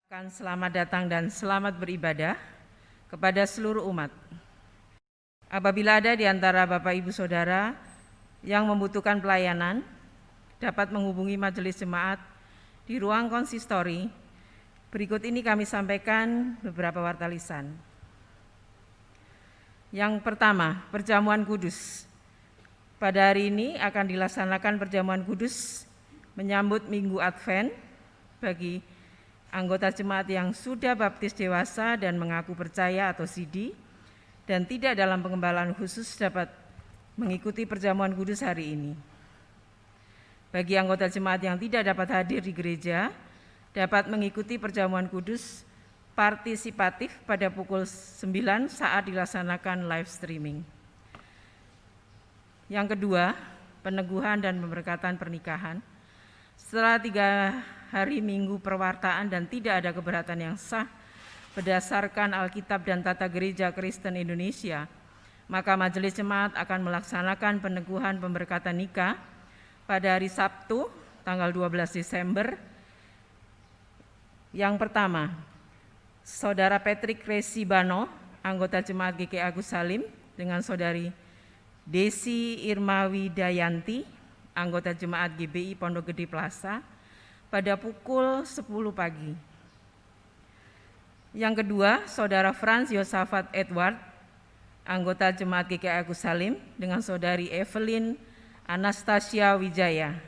Selamat datang dan selamat beribadah kepada seluruh umat. Apabila ada di antara Bapak Ibu Saudara yang membutuhkan pelayanan, dapat menghubungi majelis jemaat di ruang konsistori. Berikut ini kami sampaikan beberapa warta lisan. Yang pertama, perjamuan kudus. Pada hari ini akan dilaksanakan perjamuan kudus menyambut Minggu Advent bagi anggota jemaat yang sudah baptis dewasa dan mengaku percaya atau sidi dan tidak dalam pengembalaan khusus dapat mengikuti perjamuan kudus hari ini. Bagi anggota jemaat yang tidak dapat hadir di gereja, dapat mengikuti perjamuan kudus partisipatif pada pukul 9 saat dilaksanakan live streaming. Yang kedua, peneguhan dan pemberkatan pernikahan. Setelah 3 hari Minggu perwartaan dan tidak ada keberatan yang sah berdasarkan Alkitab dan Tata Gereja Kristen Indonesia, maka Majelis Jemaat akan melaksanakan peneguhan pemberkatan nikah pada hari Sabtu tanggal 12 Desember. Yang pertama, Saudara Patrick Resi Bano, anggota Jemaat GKI Agus Salim, dengan Saudari Desi Irma Widayanti, anggota Jemaat GBI Pondok Gede Plaza, pada pukul 10 pagi. Yang kedua, Saudara Franz Yosafat Edward, anggota Jemaat GKI Agus Salim, dengan Saudari Evelyn Anastasia Wijaya,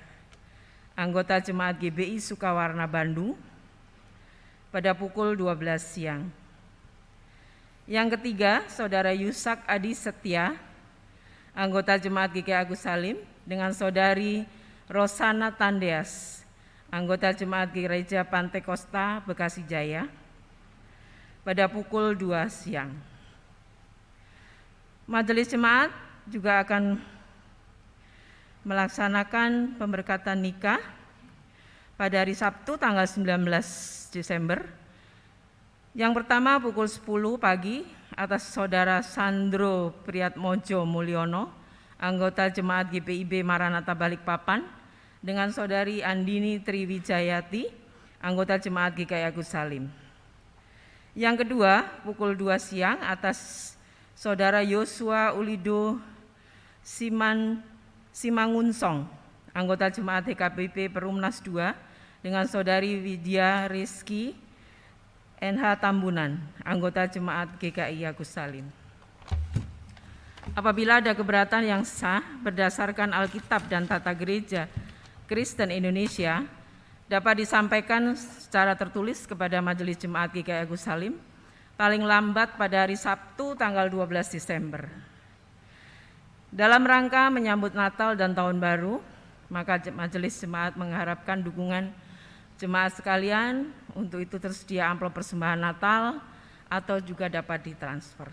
anggota Jemaat GBI Sukawarna Bandung, pada pukul 12 siang. Yang ketiga, Saudara Yusak Adi Setia, anggota Jemaat GKI Agus Salim, dengan Saudari Rosana Tandeas, anggota Jemaat Gereja Pantai Kosta Bekasi Jaya, pada pukul 2 siang. Majelis Jemaat juga akan melaksanakan pemberkatan nikah pada hari Sabtu tanggal 19 Desember. Yang pertama pukul 10 pagi atas Saudara Sandro Priatmojo Mulyono, anggota Jemaat GPIB Maranatha Balikpapan, dengan Saudari Andini Triwijayati, anggota Jemaat GKI Agus Salim. Yang kedua, pukul 2 siang atas Saudara Yosua Ulido Simangunsong, anggota Jemaat HKBP Perumnas 2, dengan Saudari Widya Rizky NH Tambunan, anggota Jemaat GKI Agus Salim. Apabila ada keberatan yang sah berdasarkan Alkitab dan Tata Gereja Kristen Indonesia, dapat disampaikan secara tertulis kepada Majelis Jemaat GKI Agus Salim paling lambat pada hari Sabtu tanggal 12 Desember. Dalam rangka menyambut Natal dan Tahun Baru, maka Majelis Jemaat mengharapkan dukungan jemaat sekalian. Untuk itu tersedia amplop persembahan Natal atau juga dapat ditransfer.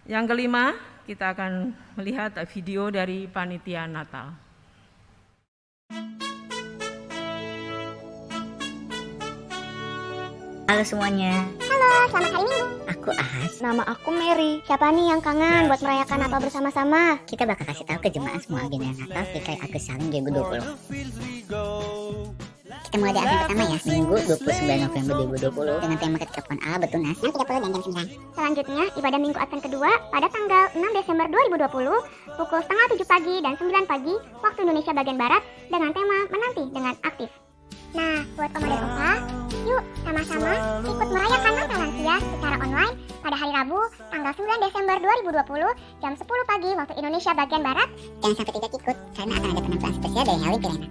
Yang kelima, kita akan melihat video dari panitia Natal. Halo semuanya. Halo, selamat hari Minggu. Aku Ahas. Nama aku Mary. Siapa nih yang kangen buat merayakan Natal bersama-sama? Kita bakal kasih tahu ke jemaat semua agenda Natal GKI Agus Salim 2020. Kita mulai dari hari pertama ya, Minggu 29 November 2020 dengan tema ketika pohon Allah bertunas jam 30 dan jam 9. Selanjutnya, ibadah Minggu Advent kedua pada tanggal 6 Desember 2020 pukul setengah 7 pagi dan 9 pagi waktu Indonesia bagian Barat dengan tema menanti dengan aktif. Nah, buat Oma dan Opa, yuk sama-sama ikut merayakan Natal lansia secara online pada hari Rabu tanggal 9 Desember 2020 jam 10 pagi waktu Indonesia bagian Barat. Jangan sampai tidak ikut karena akan ada penampilan spesial dari Hawi Pirena.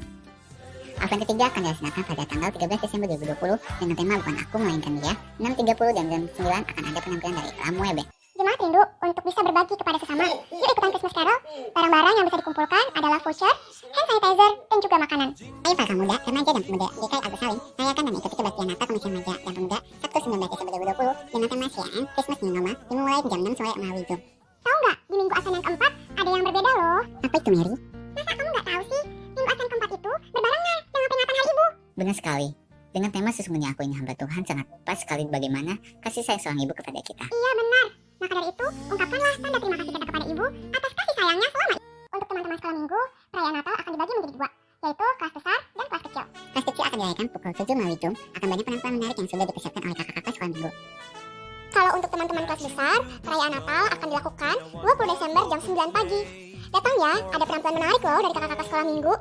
Advent ketiga akan dilaksanakan pada tanggal 13 Desember 2020 dengan tema bukan aku melainkan dia. 6.30 dan jam 9 akan ada penampilan dari Lamu Webe. Jemaat rindu untuk bisa berbagi kepada sesama. Yuk ikutan Christmas Carol. Barang-barang yang bisa dikumpulkan adalah voucher, hand sanitizer, dan juga makanan. Ayo para muda, remaja dan pemuda GKI Agus Salim, rayakan dan ikuti kebaktian Natal Komisi Remaja dan Pemuda Sabtu 19 Desember 2020 dengan tema siang Christmas New Normal dimulai jam 6 sore melalui Zoom. Tahu nggak, di Minggu Advent yang keempat ada yang berbeda loh. Apa itu Mary? Masa kamu nggak tahu sih? Minggu Advent keempat itu berbarengan dengan peringatan Hari Ibu. Benar sekali. Dengan tema sesungguhnya aku ini hamba Tuhan sangat pas sekali bagaimana kasih sayang seorang ibu kepada kita. Iya benar. Maka dari itu, ungkapkanlah tanda terima kasih kita kepada Ibu atas kasih sayangnya selama ini. Untuk teman-teman sekolah minggu, perayaan Natal akan dibagi menjadi 2, yaitu kelas besar dan kelas kecil. Kelas kecil akan akan dirayakan pukul 7 melalui Zoom, akan banyak penampilan menarik yang sudah dipersiapkan oleh kakak-kakak sekolah minggu. Kalau untuk teman-teman kelas besar, perayaan Natal akan dilakukan 20 Desember jam 9 pagi. Datang ya, ada penampilan menarik loh dari kakak-kakak sekolah minggu.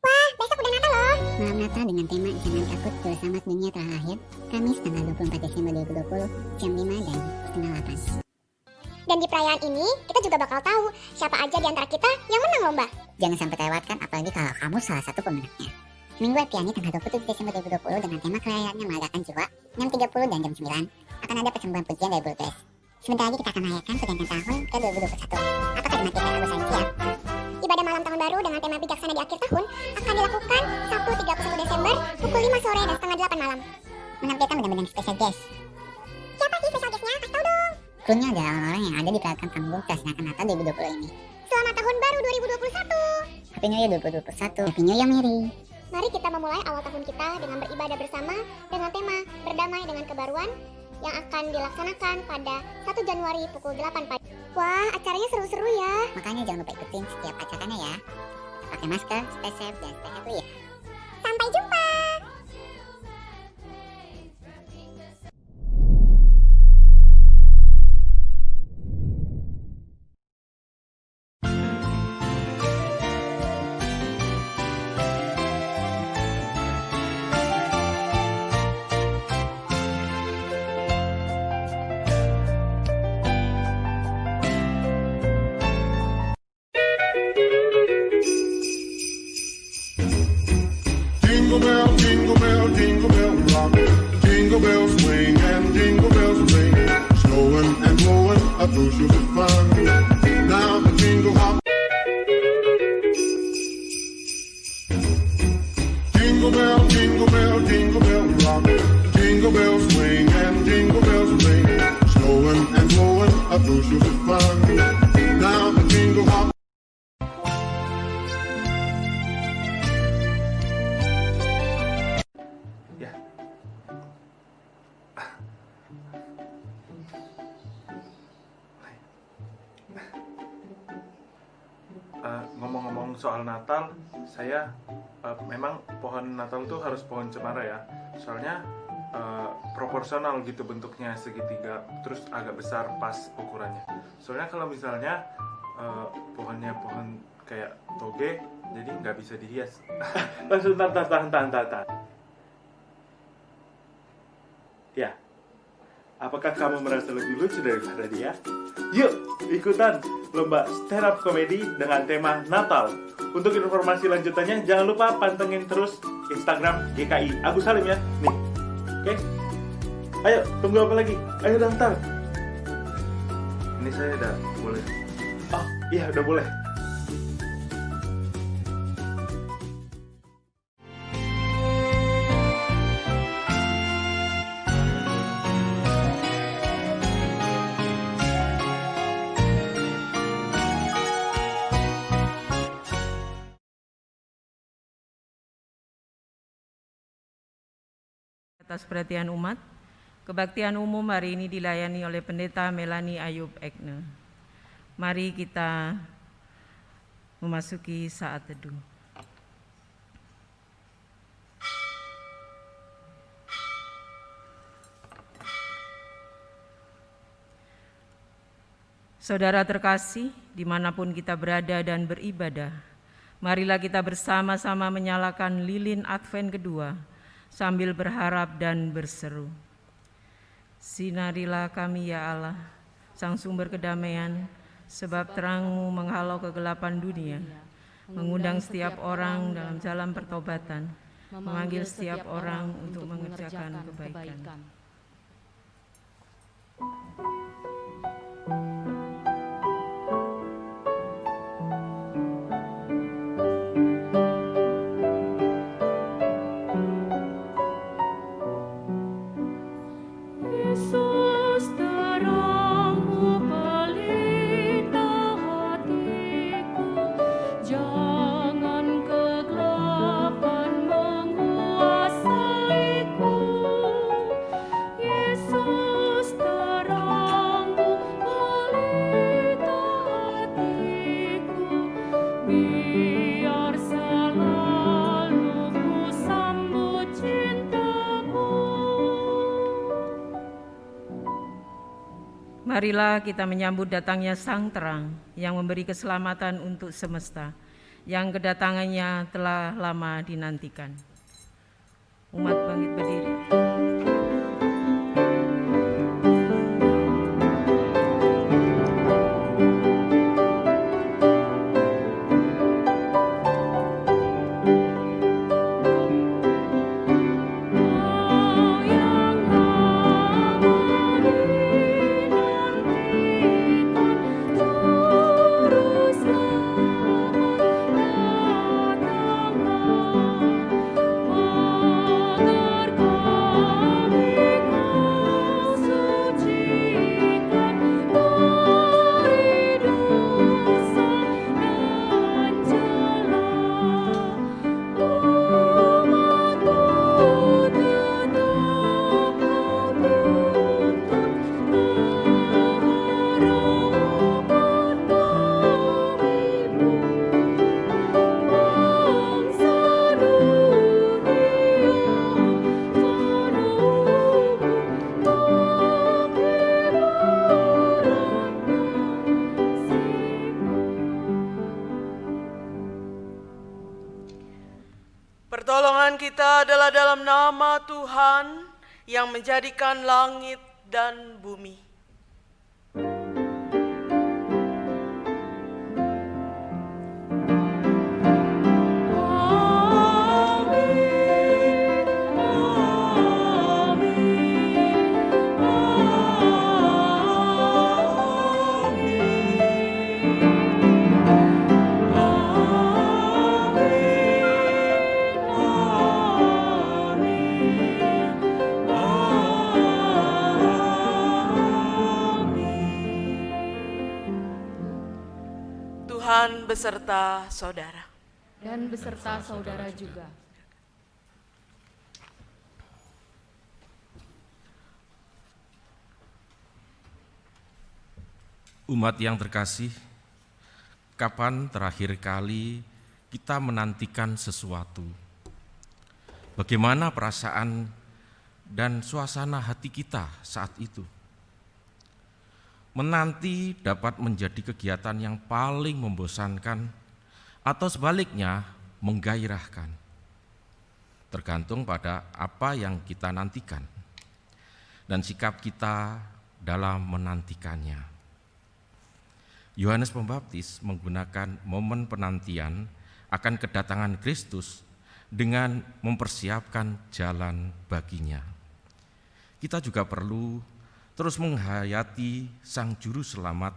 Wah, besok udah Natal loh. Malam Natal dengan tema Jangan Takut Juru Selamat Dunia Telah Lahir, Kamis tanggal 24 Desember 2020, jam 5 dan setengah 8. Dan di perayaan ini, kita juga bakal tahu siapa aja di antara kita yang menang lomba. Jangan sampai terlewatkan, apalagi kalau kamu salah satu pemenangnya. Minggu Epiani tanggal 27 Desember 2020 dengan tema Kelahirannya Melegakan Jiwa, jam 30 dan jam 9, akan ada persembahan pujian dari Bulu Tangkis. Sebentar lagi kita akan merayakan pergantian tahun ke 2021. Apakah jemaat GKI Agus Salim siap? Ibadah malam tahun baru dengan tema bijaksana di akhir tahun akan dilakukan Sabtu 31 Desember pukul 5 sore dan setengah 8 malam. Menampilkan benar-benar special guest. Siapa sih special guest-nya? Kasih tau dong. Krunya adalah orang-orang yang ada di belakang panggung pelaksanaan Natal 2020 ini. Selamat tahun baru 2021. Happy New Year 2021. Happy New Year Mary. Mari kita memulai awal tahun kita dengan beribadah bersama dengan tema Berdamai dengan Kebaruan yang akan dilaksanakan pada 1 Januari pukul 8 pagi. Wah, acaranya seru-seru ya. Makanya jangan lupa ikutin setiap acaranya ya. Pakai masker, stay safe, dan stay happy ya. Sampai jumpa. Jingle bell rock. Jingle bells swing and jingle bells ring. Snowing and blowing up through sugar fun. Now the jingle hop. Jingle bell rock. Jingle bells swing and jingle bells ring. Snowing and blowing up through sugar fun. Now the jingle hop. Ngomong-ngomong soal Natal, saya memang pohon Natal tuh harus pohon cemara ya. Soalnya proporsional gitu bentuknya, segitiga, terus agak besar pas ukurannya. Soalnya kalau misalnya pohonnya pohon kayak toge, jadi nggak bisa dihias. Tahan. Ya, apakah kamu merasa lebih lucu daripada dia? Yuk, ikutan lomba stand up comedy dengan tema Natal. Untuk informasi lanjutannya, jangan lupa pantengin terus Instagram GKI Agus Salim ya. Nih, oke? Ayo, tunggu apa lagi? Ayo daftar. Ini saya udah boleh. Oh, iya udah boleh. Atas perhatian umat, kebaktian umum hari ini dilayani oleh Pendeta Melanie Ayub Ekne. Mari kita memasuki saat teduh. Saudara terkasih, dimanapun kita berada dan beribadah, marilah kita bersama-sama menyalakan lilin Advent kedua, sambil berharap dan berseru. Sinarilah kami ya Allah, Sang Sumber Kedamaian, sebab terang-Mu menghalau kegelapan dunia, mengundang setiap orang dalam jalan pertobatan, memanggil setiap orang untuk mengerjakan kebaikan. Marilah kita menyambut datangnya Sang Terang yang memberi keselamatan untuk semesta, yang kedatangannya telah lama dinantikan. Umat bangkit berdiri. Pertolongan kita adalah dalam nama Tuhan yang menjadikan langit dan bumi. Tuhan beserta saudara. Dan beserta saudara juga. Umat yang terkasih, kapan terakhir kali kita menantikan sesuatu? Bagaimana perasaan dan suasana hati kita saat itu? Menanti dapat menjadi kegiatan yang paling membosankan atau sebaliknya menggairahkan. Tergantung pada apa yang kita nantikan dan sikap kita dalam menantikannya. Yohanes Pembaptis menggunakan momen penantian akan kedatangan Kristus dengan mempersiapkan jalan baginya. Kita juga perlu terus menghayati Sang Juru Selamat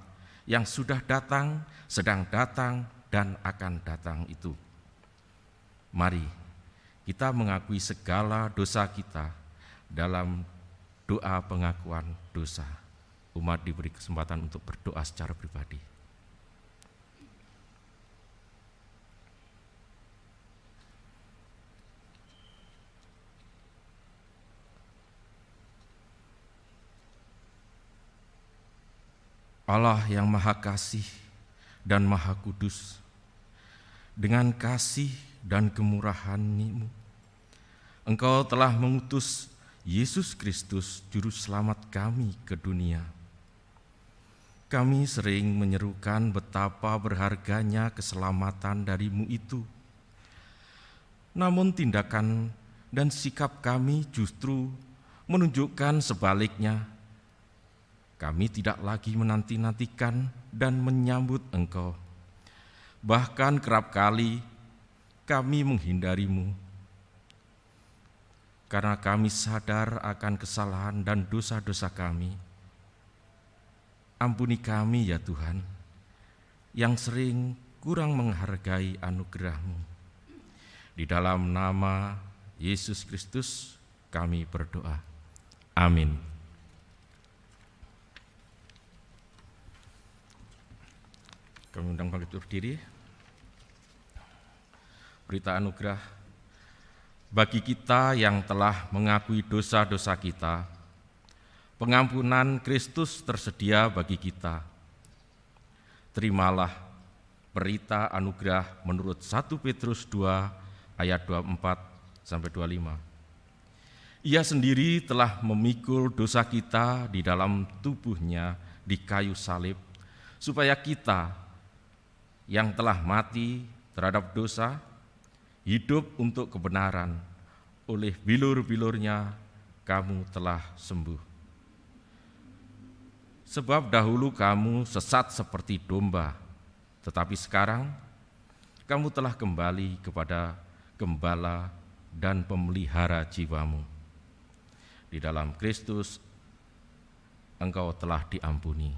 yang sudah datang, sedang datang, dan akan datang itu. Mari kita mengakui segala dosa kita dalam doa pengakuan dosa. Umat diberi kesempatan untuk berdoa secara pribadi. Allah yang Maha Kasih dan Maha Kudus, dengan kasih dan kemurahan-Mu, Engkau telah mengutus Yesus Kristus, Juru Selamat kami ke dunia. Kami sering menyerukan betapa berharganya keselamatan dari-Mu itu. Namun tindakan dan sikap kami justru menunjukkan sebaliknya. Kami tidak lagi menanti-nantikan dan menyambut Engkau. Bahkan kerap kali kami menghindari-Mu, karena kami sadar akan kesalahan dan dosa-dosa kami. Ampuni kami ya Tuhan, yang sering kurang menghargai anugerah-Mu. Di dalam nama Yesus Kristus kami berdoa. Amin. Kami undang bangkit berdiri. Berita anugerah bagi kita yang telah mengakui dosa-dosa kita. Pengampunan Kristus tersedia bagi kita. Terimalah berita anugerah menurut 1 Petrus 2 ayat 24-25. Ia sendiri telah memikul dosa kita di dalam tubuhnya di kayu salib, supaya kita yang telah mati terhadap dosa, hidup untuk kebenaran, oleh bilur-bilurnya kamu telah sembuh. Sebab dahulu kamu sesat seperti domba, tetapi sekarang kamu telah kembali kepada Gembala dan pemelihara jiwamu. Di dalam Kristus engkau telah diampuni.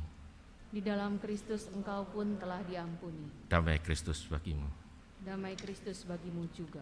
Di dalam Kristus engkau pun telah diampuni. Damai Kristus bagimu. Damai Kristus bagimu juga.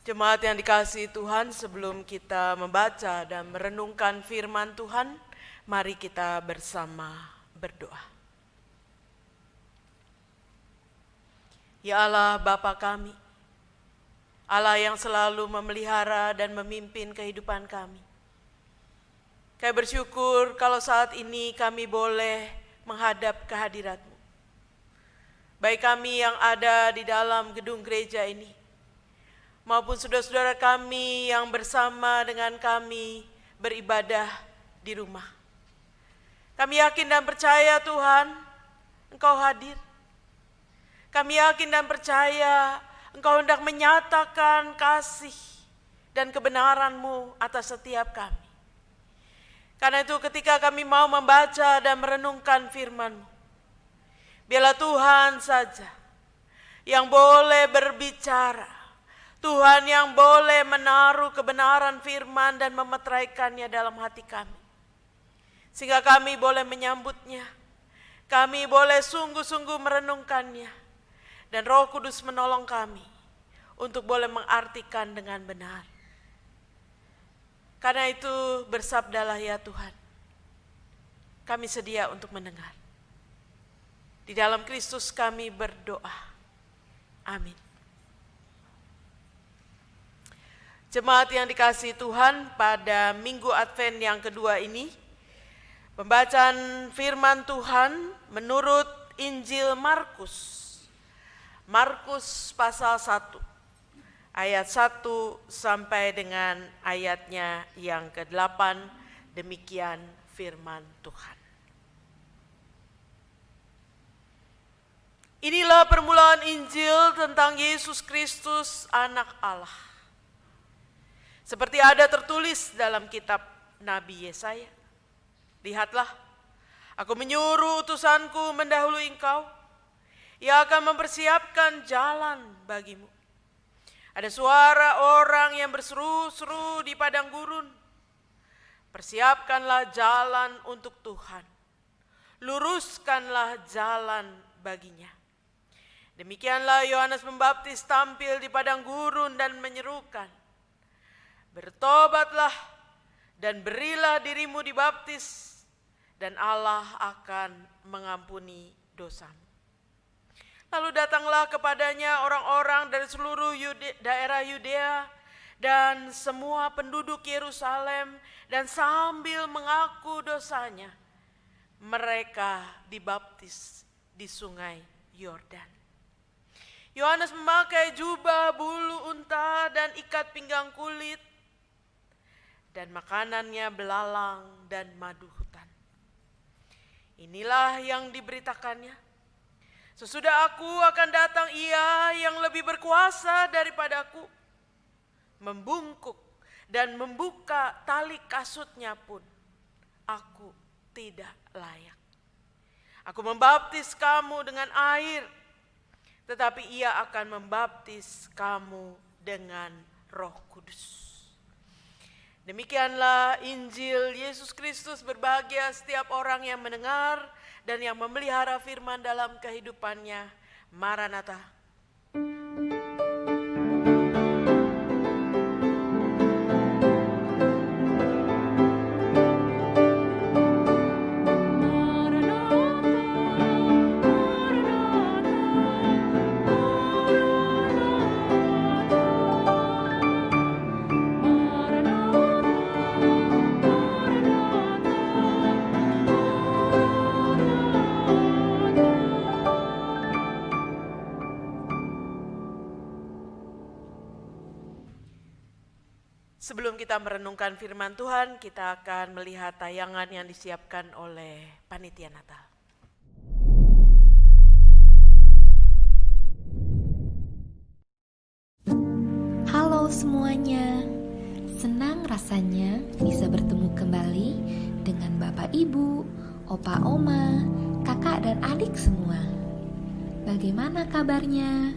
Jemaat yang dikasihi Tuhan, sebelum kita membaca dan merenungkan firman Tuhan, mari kita bersama berdoa. Ya Allah Bapa kami, Allah yang selalu memelihara dan memimpin kehidupan kami. Kami bersyukur kalau saat ini kami boleh menghadap kehadirat-Mu. Baik kami yang ada di dalam gedung gereja ini, maupun saudara-saudara kami yang bersama dengan kami beribadah di rumah. Kami yakin dan percaya Tuhan, Engkau hadir. Kami yakin dan percaya Engkau hendak menyatakan kasih dan kebenaran-Mu atas setiap kami. Karena itu ketika kami mau membaca dan merenungkan firman-Mu, biarlah Tuhan saja yang boleh berbicara, Tuhan yang boleh menaruh kebenaran firman dan memeteraikannya dalam hati kami. Sehingga kami boleh menyambutnya, kami boleh sungguh-sungguh merenungkannya, dan Roh Kudus menolong kami untuk boleh mengartikan dengan benar. Karena itu bersabdalah ya Tuhan, kami sedia untuk mendengar. Di dalam Kristus kami berdoa. Amin. Jemaat yang dikasihi Tuhan, pada Minggu Advent yang kedua ini, pembacaan firman Tuhan menurut Injil Markus. Markus pasal 1, ayat 1 sampai dengan ayatnya yang ke-8, demikian firman Tuhan. Inilah permulaan Injil tentang Yesus Kristus, Anak Allah. Seperti ada tertulis dalam kitab Nabi Yesaya. Lihatlah, aku menyuruh utusanku mendahului engkau. Ia akan mempersiapkan jalan bagimu. Ada suara orang yang berseru-seru di padang gurun. Persiapkanlah jalan untuk Tuhan. Luruskanlah jalan baginya. Demikianlah Yohanes Pembaptis tampil di padang gurun dan menyerukan, bertobatlah dan berilah dirimu dibaptis, dan Allah akan mengampuni dosamu. Lalu datanglah kepadanya orang-orang dari seluruh daerah Yudea dan semua penduduk Yerusalem, dan sambil mengaku dosanya, mereka dibaptis di sungai Yordan. Yohanes memakai jubah bulu unta dan ikat pinggang kulit, dan makanannya belalang dan madu hutan. Inilah yang diberitakannya. Sesudah aku akan datang Ia yang lebih berkuasa daripadaku, membungkuk dan membuka tali kasutnya pun aku tidak layak. Aku membaptis kamu dengan air, tetapi Ia akan membaptis kamu dengan Roh Kudus. Demikianlah Injil Yesus Kristus. Berbahagia setiap orang yang mendengar dan yang memelihara firman dalam kehidupannya. Maranatha. Sebelum kita merenungkan firman Tuhan, kita akan melihat tayangan yang disiapkan oleh Panitia Natal. Halo semuanya, senang rasanya bisa bertemu kembali dengan Bapak Ibu, Opa Oma, kakak dan adik semua. Bagaimana kabarnya?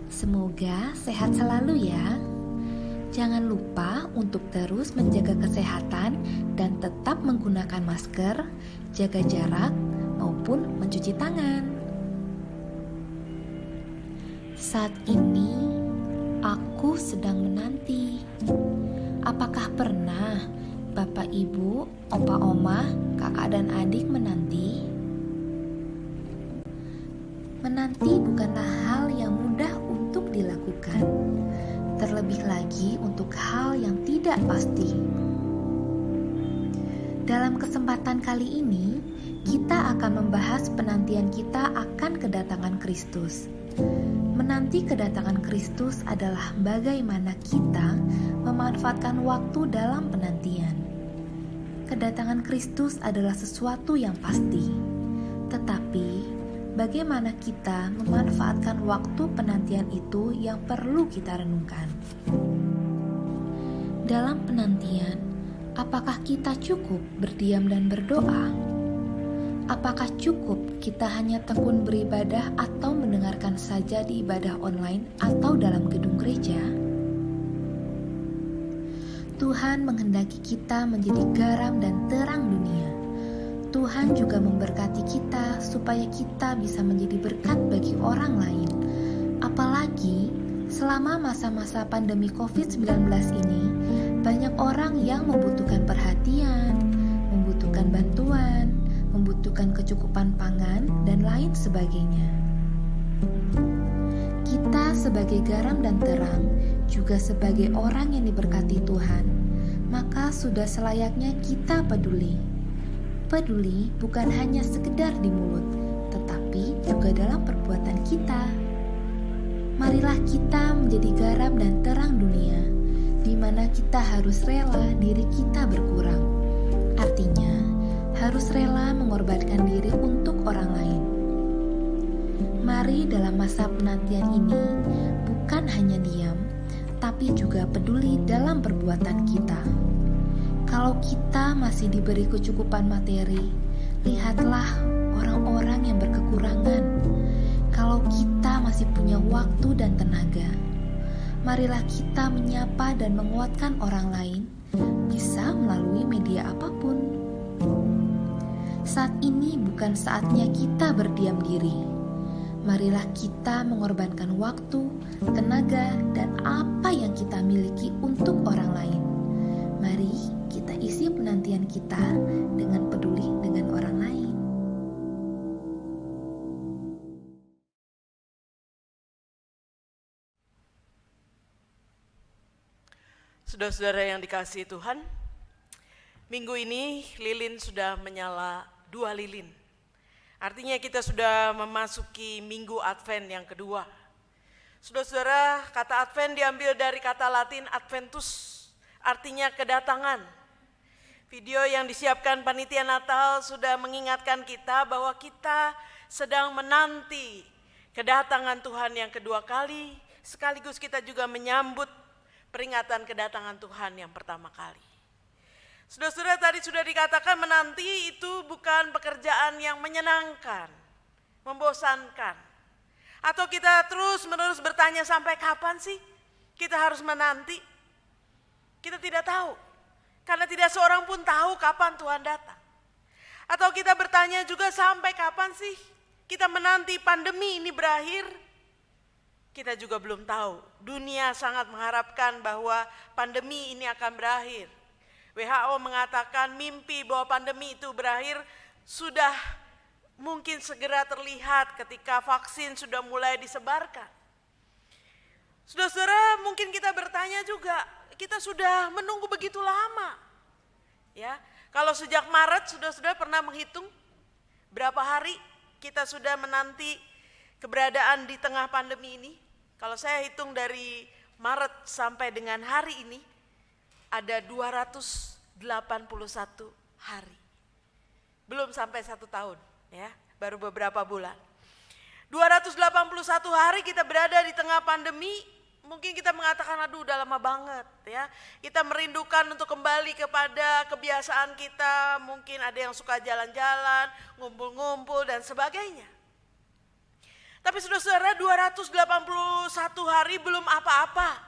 Semoga sehat selalu ya. Jangan lupa untuk terus menjaga kesehatan dan tetap menggunakan masker, jaga jarak, maupun mencuci tangan. Saat ini, aku sedang menanti. Apakah pernah Bapak Ibu, Opa Oma, kakak dan adik menanti? Menanti bukanlah hal yang mudah untuk dilakukan. Terlebih lagi untuk hal yang tidak pasti. Dalam kesempatan kali ini, kita akan membahas penantian kita akan kedatangan Kristus. Menanti kedatangan Kristus adalah bagaimana kita memanfaatkan waktu dalam penantian. Kedatangan Kristus adalah sesuatu yang pasti, tetapi bagaimana kita memanfaatkan waktu penantian itu yang perlu kita renungkan. Dalam penantian, apakah kita cukup berdiam dan berdoa? Apakah cukup kita hanya tekun beribadah atau mendengarkan saja di ibadah online atau dalam gedung gereja? Tuhan menghendaki kita menjadi garam dan terang dunia. Tuhan juga memberkati kita supaya kita bisa menjadi berkat bagi orang lain. Apalagi selama masa-masa pandemi COVID-19 ini, banyak orang yang membutuhkan perhatian, membutuhkan bantuan, membutuhkan kecukupan pangan, dan lain sebagainya. Kita sebagai garam dan terang, juga sebagai orang yang diberkati Tuhan, maka sudah selayaknya kita peduli. Peduli bukan hanya sekedar di mulut, tetapi juga dalam perbuatan kita. Marilah kita menjadi garam dan terang dunia, di mana kita harus rela diri kita berkurang. Artinya, harus rela mengorbankan diri untuk orang lain. Mari dalam masa penantian ini, bukan hanya diam, tapi juga peduli dalam perbuatan kita. Kalau kita masih diberi kecukupan materi, lihatlah orang-orang yang berkekurangan. Kalau kita masih punya waktu dan tenaga, marilah kita menyapa dan menguatkan orang lain, bisa melalui media apapun. Saat ini bukan saatnya kita berdiam diri. Marilah kita mengorbankan waktu, tenaga, dan apa yang kita miliki untuk orang lain. Mari kita isi penantian kita dengan peduli dengan orang lain. Saudara-saudara yang dikasihi Tuhan, minggu ini lilin sudah menyala 2 lilin. Artinya kita sudah memasuki minggu Advent yang kedua. Saudara-saudara, kata Advent diambil dari kata Latin adventus, artinya kedatangan. Video yang disiapkan Panitia Natal sudah mengingatkan kita bahwa kita sedang menanti kedatangan Tuhan yang kedua kali, sekaligus kita juga menyambut peringatan kedatangan Tuhan yang pertama kali. Saudara-saudara, tadi sudah dikatakan menanti itu bukan pekerjaan yang menyenangkan, membosankan. Atau kita terus-menerus bertanya sampai kapan sih kita harus menanti? Kita tidak tahu, karena tidak seorang pun tahu kapan Tuhan datang. Atau kita bertanya juga sampai kapan sih kita menanti pandemi ini berakhir? Kita juga belum tahu. Dunia sangat mengharapkan bahwa pandemi ini akan berakhir. WHO mengatakan mimpi bahwa pandemi itu berakhir sudah mungkin segera terlihat ketika vaksin sudah mulai disebarkan. Saudara-saudara, mungkin kita bertanya juga, kita sudah menunggu begitu lama. Ya, kalau sejak Maret saudara-saudara pernah menghitung berapa hari kita sudah menanti keberadaan di tengah pandemi ini? Kalau saya hitung dari Maret sampai dengan hari ini ada 281 hari. Belum sampai 1 tahun, ya, baru beberapa bulan. 281 hari kita berada di tengah pandemi. Mungkin kita mengatakan aduh udah lama banget, ya. Kita merindukan untuk kembali kepada kebiasaan kita. Mungkin ada yang suka jalan-jalan, ngumpul-ngumpul dan sebagainya. Tapi saudara-saudara, 281 hari belum apa-apa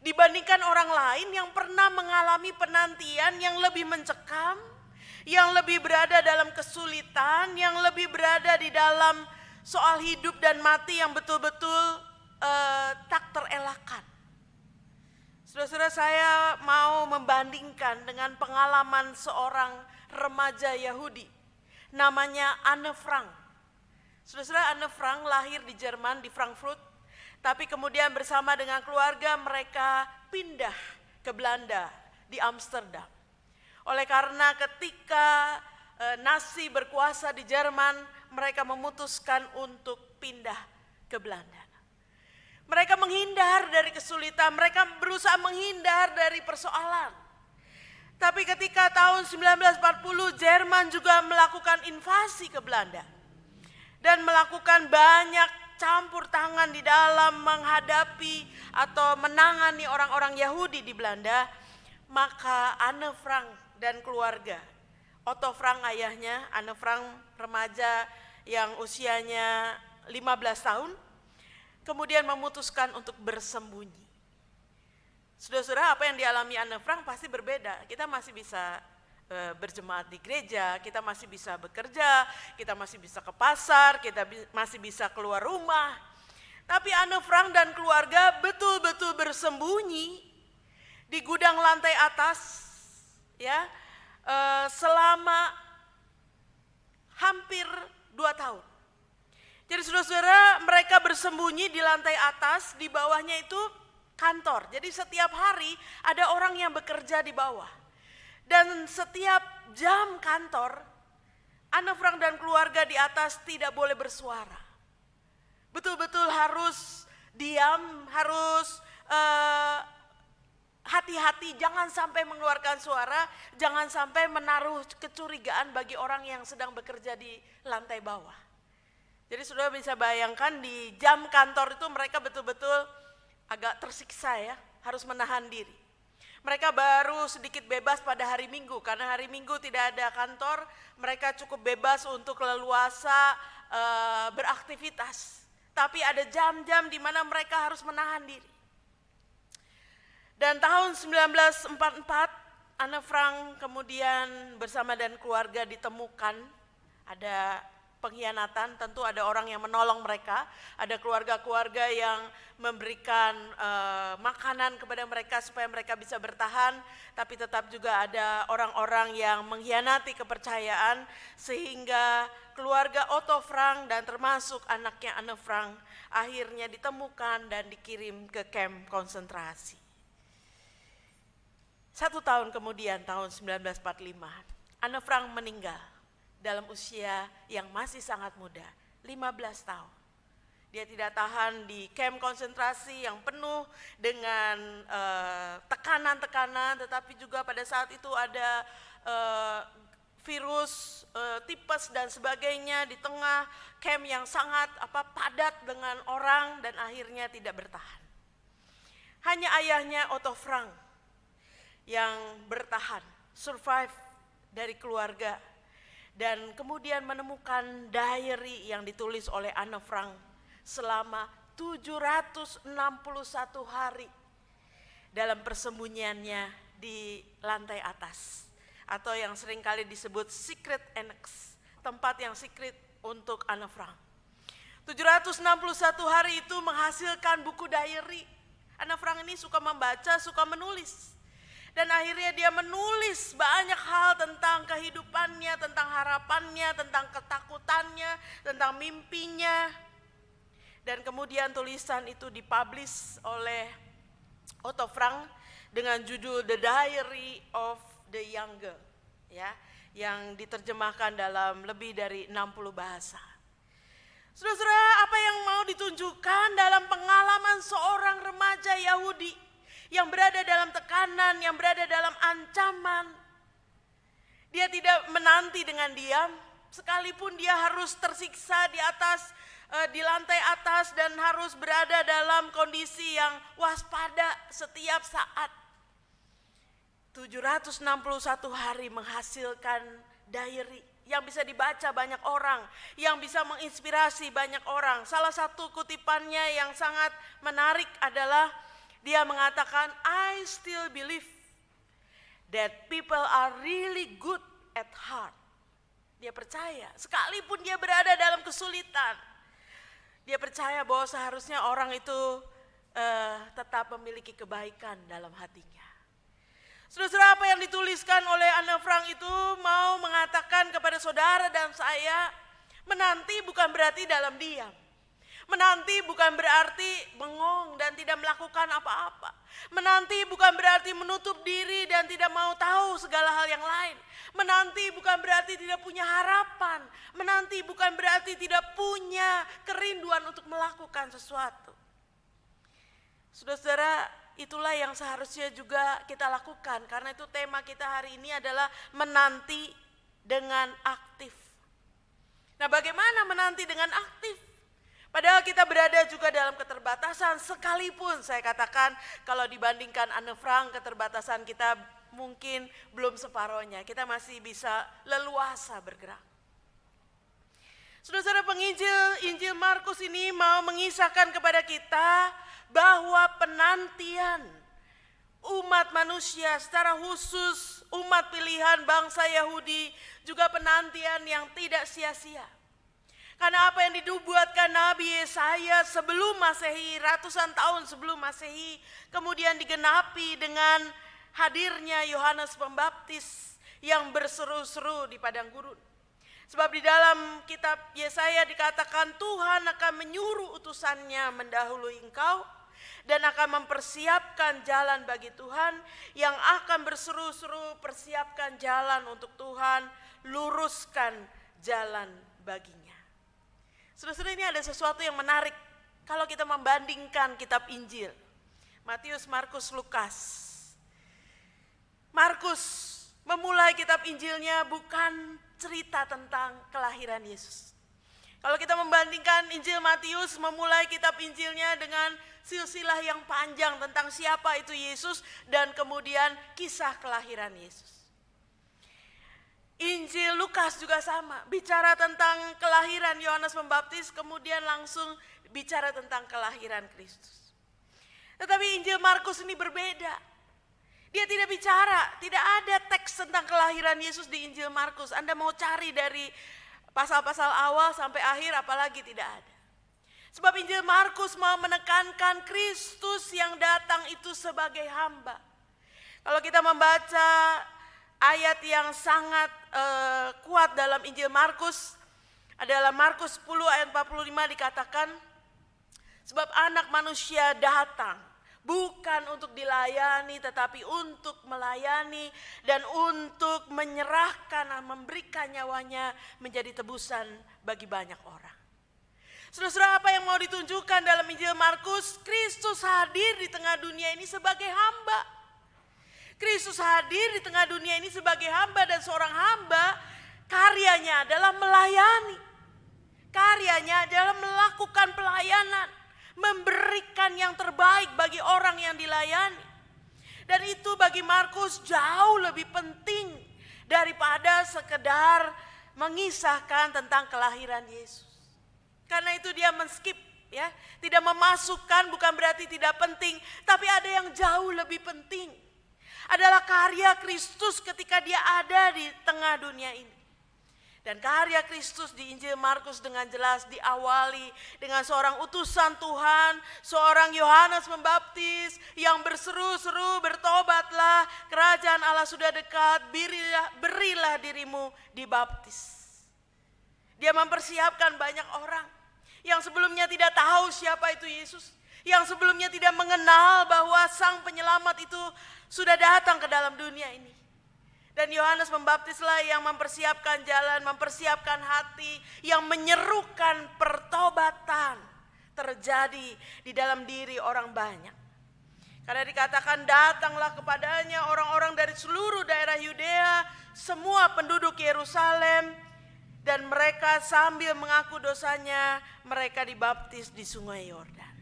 dibandingkan orang lain yang pernah mengalami penantian yang lebih mencekam, yang lebih berada dalam kesulitan, yang lebih berada di dalam soal hidup dan mati yang betul-betul tak terelakkan. Saudara-saudara, saya mau membandingkan dengan pengalaman seorang remaja Yahudi namanya Anne Frank. Saudara-saudara, Anne Frank lahir di Jerman, di Frankfurt, tapi kemudian bersama dengan keluarga mereka pindah ke Belanda, di Amsterdam. Oleh karena ketika Nazi berkuasa di Jerman, mereka memutuskan untuk pindah ke Belanda. Mereka menghindar dari kesulitan, mereka berusaha menghindar dari persoalan. Tapi ketika tahun 1940 Jerman juga melakukan invasi ke Belanda dan melakukan banyak campur tangan di dalam menghadapi atau menangani orang-orang Yahudi di Belanda, maka Anne Frank dan keluarga, Otto Frank ayahnya, Anne Frank remaja yang usianya 15 tahun, kemudian memutuskan untuk bersembunyi. Saudara-saudara, apa yang dialami Anne Frank pasti berbeda. Kita masih bisa berjemaat di gereja, kita masih bisa bekerja, kita masih bisa ke pasar, kita masih bisa keluar rumah. Tapi Anne Frank dan keluarga betul-betul bersembunyi di gudang lantai atas, ya, selama hampir 2 tahun. Jadi saudara-saudara, mereka bersembunyi di lantai atas, di bawahnya itu kantor. Jadi setiap hari ada orang yang bekerja di bawah. Dan setiap jam kantor, Anne Frank dan keluarga di atas tidak boleh bersuara. Betul-betul harus diam, harus hati-hati, jangan sampai mengeluarkan suara, jangan sampai menaruh kecurigaan bagi orang yang sedang bekerja di lantai bawah. Jadi saudara bisa bayangkan di jam kantor itu mereka betul-betul agak tersiksa, ya, harus menahan diri. Mereka baru sedikit bebas pada hari Minggu, karena hari Minggu tidak ada kantor, mereka cukup bebas untuk leluasa beraktivitas. Tapi ada jam-jam di mana mereka harus menahan diri. Dan tahun 1944, Anne Frank kemudian bersama dan keluarga ditemukan ada pengkhianatan. Tentu ada orang yang menolong mereka, ada keluarga-keluarga yang memberikan makanan kepada mereka supaya mereka bisa bertahan, tapi tetap juga ada orang-orang yang mengkhianati kepercayaan sehingga keluarga Otto Frank dan termasuk anaknya Anne Frank akhirnya ditemukan dan dikirim ke kamp konsentrasi. 1 tahun kemudian, tahun 1945, Anne Frank meninggal dalam usia yang masih sangat muda, 15 tahun. Dia tidak tahan di kamp konsentrasi yang penuh dengan tekanan-tekanan, tetapi juga pada saat itu ada virus, tipes dan sebagainya di tengah kamp yang sangat padat dengan orang dan akhirnya tidak bertahan. Hanya ayahnya Otto Frank yang bertahan, survive dari keluarga. Dan kemudian menemukan diary yang ditulis oleh Anne Frank selama 761 hari dalam persembunyiannya di lantai atas, atau yang seringkali disebut secret annex, tempat yang secret untuk Anne Frank. 761 hari itu menghasilkan buku diary. Anne Frank ini suka membaca, suka menulis. Dan akhirnya dia menulis banyak hal tentang kehidupannya, tentang harapannya, tentang ketakutannya, tentang mimpinya. Dan kemudian tulisan itu dipublish oleh Otto Frank dengan judul The Diary of the Young Girl, ya, yang diterjemahkan dalam lebih dari 60 bahasa. Saudara-saudara, apa yang mau ditunjukkan dalam pengalaman seorang remaja Yahudi yang berada dalam tekanan, yang berada dalam ancaman? Dia tidak menanti dengan diam, sekalipun dia harus tersiksa di lantai atas dan harus berada dalam kondisi yang waspada setiap saat. 761 hari menghasilkan diary yang bisa dibaca banyak orang, yang bisa menginspirasi banyak orang. Salah satu kutipannya yang sangat menarik adalah dia mengatakan, I still believe that people are really good at heart. Dia percaya, sekalipun dia berada dalam kesulitan, dia percaya bahwa seharusnya orang itu tetap memiliki kebaikan dalam hatinya. Saudara-saudara, apa yang dituliskan oleh Anne Frank itu mau mengatakan kepada saudara dan saya, menanti bukan berarti dalam diam. Menanti bukan berarti bengong dan tidak melakukan apa-apa. Menanti bukan berarti menutup diri dan tidak mau tahu segala hal yang lain. Menanti bukan berarti tidak punya harapan. Menanti bukan berarti tidak punya kerinduan untuk melakukan sesuatu. Saudara-saudara, itulah yang seharusnya juga kita lakukan. Karena itu tema kita hari ini adalah menanti dengan aktif. Nah, bagaimana menanti dengan aktif? Padahal kita berada juga dalam keterbatasan, sekalipun saya katakan kalau dibandingkan Anne Frank, keterbatasan kita mungkin belum separohnya. Kita masih bisa leluasa bergerak. Saudara-saudara, penginjil Injil Markus ini mau mengisahkan kepada kita bahwa penantian umat manusia, secara khusus umat pilihan bangsa Yahudi, juga penantian yang tidak sia-sia. Karena apa yang dinubuatkan Nabi Yesaya sebelum Masehi, ratusan tahun sebelum Masehi, kemudian digenapi dengan hadirnya Yohanes Pembaptis yang berseru-seru di padang gurun. Sebab di dalam kitab Yesaya dikatakan Tuhan akan menyuruh utusannya mendahului engkau dan akan mempersiapkan jalan bagi Tuhan, yang akan berseru-seru, persiapkan jalan untuk Tuhan, luruskan jalan baginya. Saudara-saudara, ini ada sesuatu yang menarik kalau kita membandingkan kitab Injil. Matius, Markus, Lukas. Markus memulai kitab Injilnya bukan cerita tentang kelahiran Yesus. Kalau kita membandingkan Injil Matius memulai kitab Injilnya dengan silsilah yang panjang tentang siapa itu Yesus dan kemudian kisah kelahiran Yesus. Injil Lukas juga sama, bicara tentang kelahiran Yohanes Pembaptis, kemudian langsung bicara tentang kelahiran Kristus. Tetapi Injil Markus ini berbeda. Dia tidak bicara, tidak ada teks tentang kelahiran Yesus di Injil Markus. Anda mau cari dari pasal-pasal awal sampai akhir, apalagi tidak ada. Sebab Injil Markus mau menekankan Kristus yang datang itu sebagai hamba. Kalau kita membaca ayat yang sangat kuat dalam Injil Markus adalah Markus 10 ayat 45, dikatakan, sebab anak manusia datang bukan untuk dilayani tetapi untuk melayani dan untuk menyerahkan, memberikan nyawanya menjadi tebusan bagi banyak orang. Saudara-saudara, apa yang mau ditunjukkan dalam Injil Markus? Kristus hadir di tengah dunia ini sebagai hamba. Kristus hadir di tengah dunia ini sebagai hamba, dan seorang hamba karyanya adalah melayani. Karyanya adalah melakukan pelayanan, memberikan yang terbaik bagi orang yang dilayani. Dan itu bagi Markus jauh lebih penting daripada sekedar mengisahkan tentang kelahiran Yesus. Karena itu dia men-skip ya. Tidak memasukkan bukan berarti tidak penting, tapi ada yang jauh lebih penting. Adalah karya Kristus ketika dia ada di tengah dunia ini. Dan karya Kristus di Injil Markus dengan jelas diawali dengan seorang utusan Tuhan, seorang Yohanes Pembaptis yang berseru-seru, bertobatlah, kerajaan Allah sudah dekat, berilah dirimu dibaptis. Dia mempersiapkan banyak orang yang sebelumnya tidak tahu siapa itu Yesus, yang sebelumnya tidak mengenal bahwa Sang Penyelamat itu sudah datang ke dalam dunia ini. Dan Yohanes Pembaptislah yang mempersiapkan jalan, mempersiapkan hati, yang menyerukan pertobatan terjadi di dalam diri orang banyak. Karena dikatakan datanglah kepadanya orang-orang dari seluruh daerah Yudea, semua penduduk Yerusalem, dan mereka sambil mengaku dosanya, mereka dibaptis di sungai Yordan.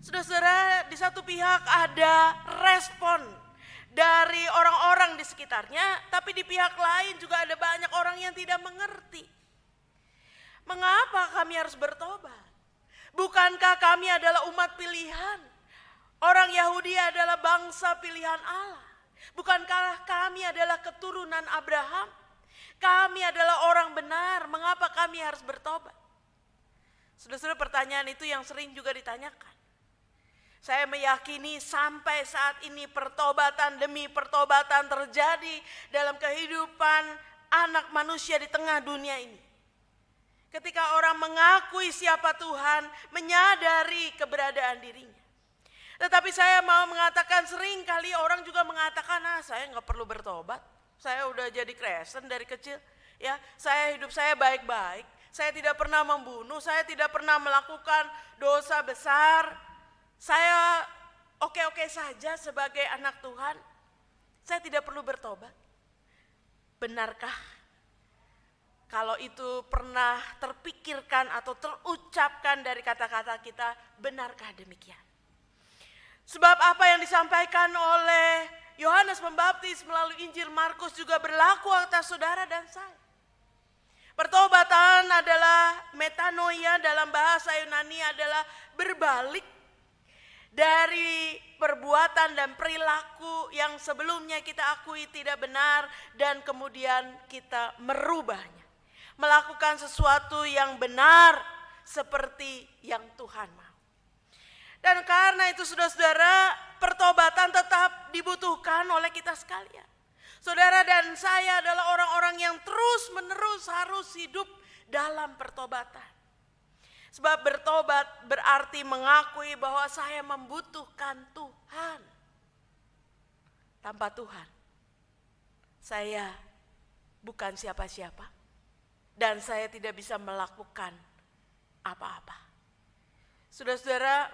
Saudara-saudara, di satu pihak ada respon dari orang-orang di sekitarnya, tapi di pihak lain juga ada banyak orang yang tidak mengerti. Mengapa kami harus bertobat? Bukankah kami adalah umat pilihan? Orang Yahudi adalah bangsa pilihan Allah. Bukankah kami adalah keturunan Abraham? Kami adalah orang benar, mengapa kami harus bertobat? Saudara-saudara, pertanyaan itu yang sering juga ditanyakan. Saya meyakini sampai saat ini pertobatan demi pertobatan terjadi dalam kehidupan anak manusia di tengah dunia ini. Ketika orang mengakui siapa Tuhan, menyadari keberadaan dirinya. Tetapi saya mau mengatakan, sering kali orang juga mengatakan, saya nggak perlu bertobat. Saya udah jadi Kristen dari kecil. Ya, hidup saya baik-baik. Saya tidak pernah membunuh, saya tidak pernah melakukan dosa besar. Saya oke-oke saja sebagai anak Tuhan. Saya tidak perlu bertobat. Benarkah? Kalau itu pernah terpikirkan atau terucapkan dari kata-kata kita, benarkah demikian? Sebab apa yang disampaikan oleh Yohanes Pembaptis melalui Injil Markus juga berlaku atas saudara dan saya. Pertobatan adalah metanoia, dalam bahasa Yunani adalah berbalik dari perbuatan dan perilaku yang sebelumnya kita akui tidak benar dan kemudian kita merubahnya. Melakukan sesuatu yang benar seperti yang Tuhan mau. Dan karena itu saudara-saudara, pertobatan tetap dibutuhkan oleh kita sekalian. Saudara dan saya adalah orang-orang yang terus-menerus harus hidup dalam pertobatan. Sebab bertobat berarti mengakui bahwa saya membutuhkan Tuhan. Tanpa Tuhan, saya bukan siapa-siapa. Dan saya tidak bisa melakukan apa-apa. Saudara-saudara,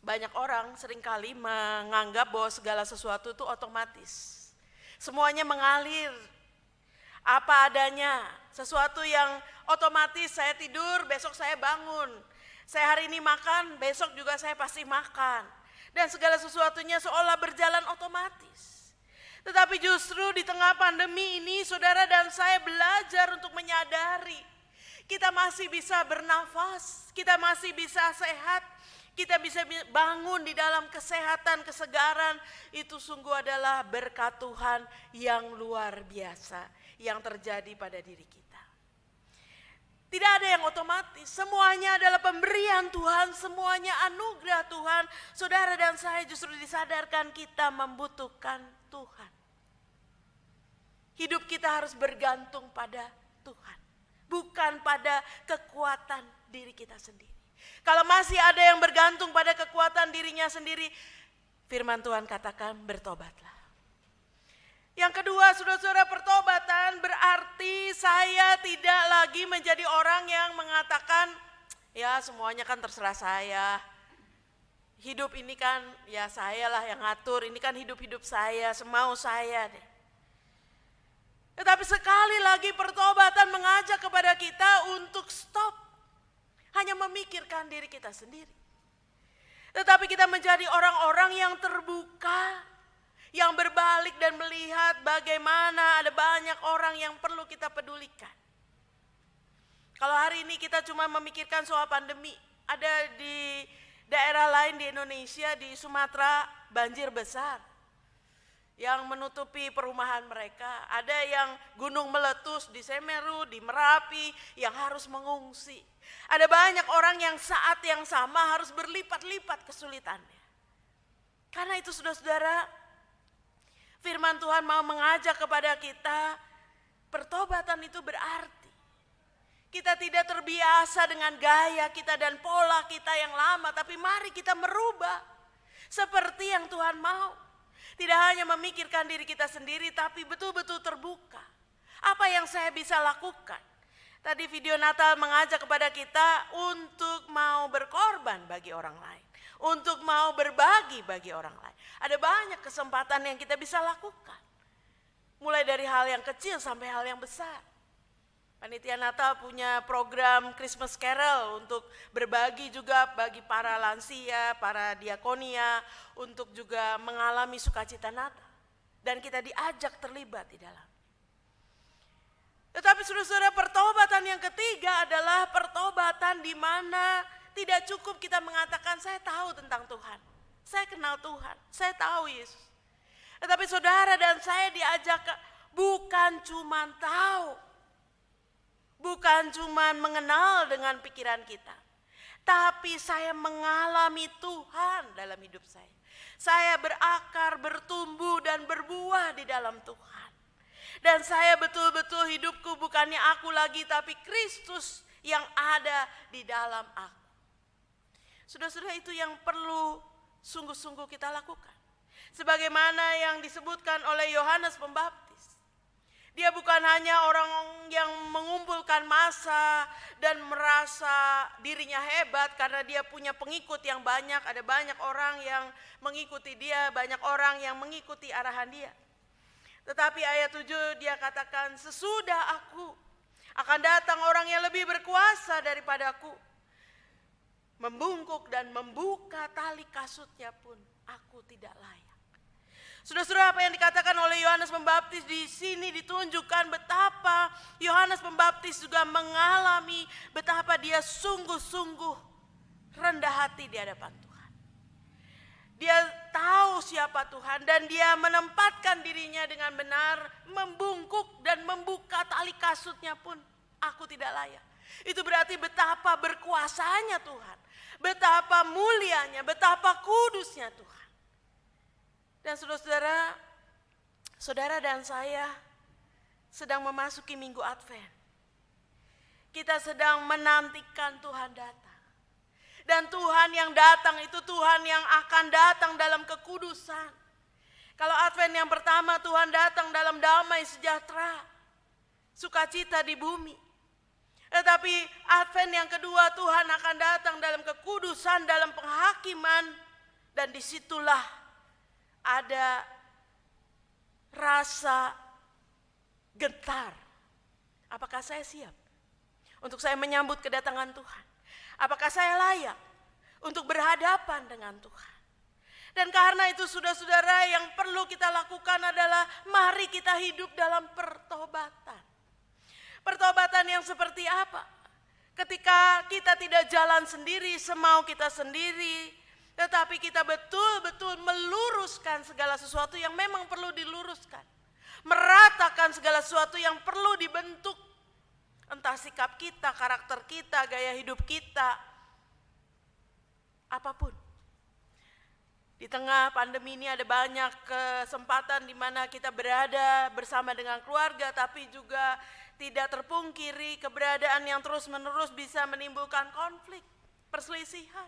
banyak orang seringkali menganggap bahwa segala sesuatu itu otomatis. Semuanya mengalir. Apa adanya, sesuatu yang otomatis. Saya tidur, besok saya bangun. Saya hari ini makan, besok juga saya pasti makan. Dan segala sesuatunya seolah berjalan otomatis. Tetapi justru di tengah pandemi ini, saudara dan saya belajar untuk menyadari kita masih bisa bernafas, kita masih bisa sehat, kita bisa bangun di dalam kesehatan, kesegaran. Itu sungguh adalah berkat Tuhan yang luar biasa yang terjadi pada diri kita. Tidak ada yang otomatis, semuanya adalah pemberian Tuhan, semuanya anugerah Tuhan. Saudara dan saya justru disadarkan kita membutuhkan Tuhan. Hidup kita harus bergantung pada Tuhan, bukan pada kekuatan diri kita sendiri. Kalau masih ada yang bergantung pada kekuatan dirinya sendiri, firman Tuhan katakan bertobatlah. Yang kedua, saudara-saudara, pertobatan berarti saya tidak lagi menjadi orang yang mengatakan, ya semuanya kan terserah saya. Hidup ini kan ya saya lah yang ngatur, ini kan hidup-hidup saya, semau saya deh. Tetapi sekali lagi pertobatan mengajak kepada kita untuk stop. Hanya memikirkan diri kita sendiri. Tetapi kita menjadi orang-orang yang terbuka, yang berbalik dan melihat bagaimana ada banyak orang yang perlu kita pedulikan. Kalau hari ini kita cuma memikirkan soal pandemi, ada di daerah lain di Indonesia, di Sumatera banjir besar yang menutupi perumahan mereka. Ada yang gunung meletus di Semeru, di Merapi yang harus mengungsi. Ada banyak orang yang saat yang sama harus berlipat-lipat kesulitannya. Karena itu saudara-saudara, firman Tuhan mau mengajak kepada kita, pertobatan itu berarti kita tidak terbiasa dengan gaya kita dan pola kita yang lama, tapi mari kita merubah seperti yang Tuhan mau. Tidak hanya memikirkan diri kita sendiri, tapi betul-betul terbuka. Apa yang saya bisa lakukan? Tadi video Natal mengajak kepada kita untuk mau berkorban bagi orang lain, untuk mau berbagi bagi orang lain. Ada banyak kesempatan yang kita bisa lakukan. Mulai dari hal yang kecil sampai hal yang besar. Panitia Natal punya program Christmas Carol untuk berbagi juga bagi para lansia, para diakonia, untuk juga mengalami sukacita Natal. Dan kita diajak terlibat di dalam. Tetapi saudara-saudara, pertobatan yang ketiga adalah pertobatan di mana tidak cukup kita mengatakan saya tahu tentang Tuhan, saya kenal Tuhan, saya tahu Yesus. Tetapi saudara dan saya diajak bukan cuma tahu, bukan cuma mengenal dengan pikiran kita, tapi saya mengalami Tuhan dalam hidup saya. Saya berakar, bertumbuh dan berbuah di dalam Tuhan. Dan saya betul-betul hidupku bukannya aku lagi, tapi Kristus yang ada di dalam aku. Saudara-saudara, itu yang perlu sungguh-sungguh kita lakukan. Sebagaimana yang disebutkan oleh Yohanes Pembaptis. Dia bukan hanya orang yang mengumpulkan massa dan merasa dirinya hebat karena dia punya pengikut yang banyak. Ada banyak orang yang mengikuti dia, banyak orang yang mengikuti arahan dia. Tetapi ayat 7 dia katakan, sesudah aku akan datang orang yang lebih berkuasa daripadaku. Membungkuk dan membuka tali kasutnya pun aku tidak layak. Saudara-saudara, apa yang dikatakan oleh Yohanes Pembaptis di sini ditunjukkan betapa Yohanes Pembaptis juga mengalami betapa dia sungguh-sungguh rendah hati di hadapan Tuhan. Dia tahu siapa Tuhan dan dia menempatkan dirinya dengan benar, membungkuk dan membuka tali kasutnya pun aku tidak layak. Itu berarti betapa berkuasanya Tuhan, betapa mulianya, betapa kudusnya Tuhan. Dan saudara-saudara, saudara dan saya sedang memasuki minggu Advent. Kita sedang menantikan Tuhan datang. Dan Tuhan yang datang itu Tuhan yang akan datang dalam kekudusan. Kalau Advent yang pertama Tuhan datang dalam damai sejahtera, sukacita di bumi. Tetapi Advent yang kedua Tuhan akan datang dalam kekudusan, dalam penghakiman. Dan disitulah ada rasa gentar. Apakah saya siap untuk saya menyambut kedatangan Tuhan? Apakah saya layak untuk berhadapan dengan Tuhan? Dan karena itu saudara-saudara, yang perlu kita lakukan adalah mari kita hidup dalam pertobatan. Pertobatan yang seperti apa? Ketika kita tidak jalan sendiri, semau kita sendiri, tetapi kita betul-betul meluruskan segala sesuatu yang memang perlu diluruskan. Meratakan segala sesuatu yang perlu dibentuk. Entah sikap kita, karakter kita, gaya hidup kita. Apapun. Di tengah pandemi ini ada banyak kesempatan di mana kita berada bersama dengan keluarga, tapi juga tidak terpungkiri keberadaan yang terus-menerus bisa menimbulkan konflik, perselisihan.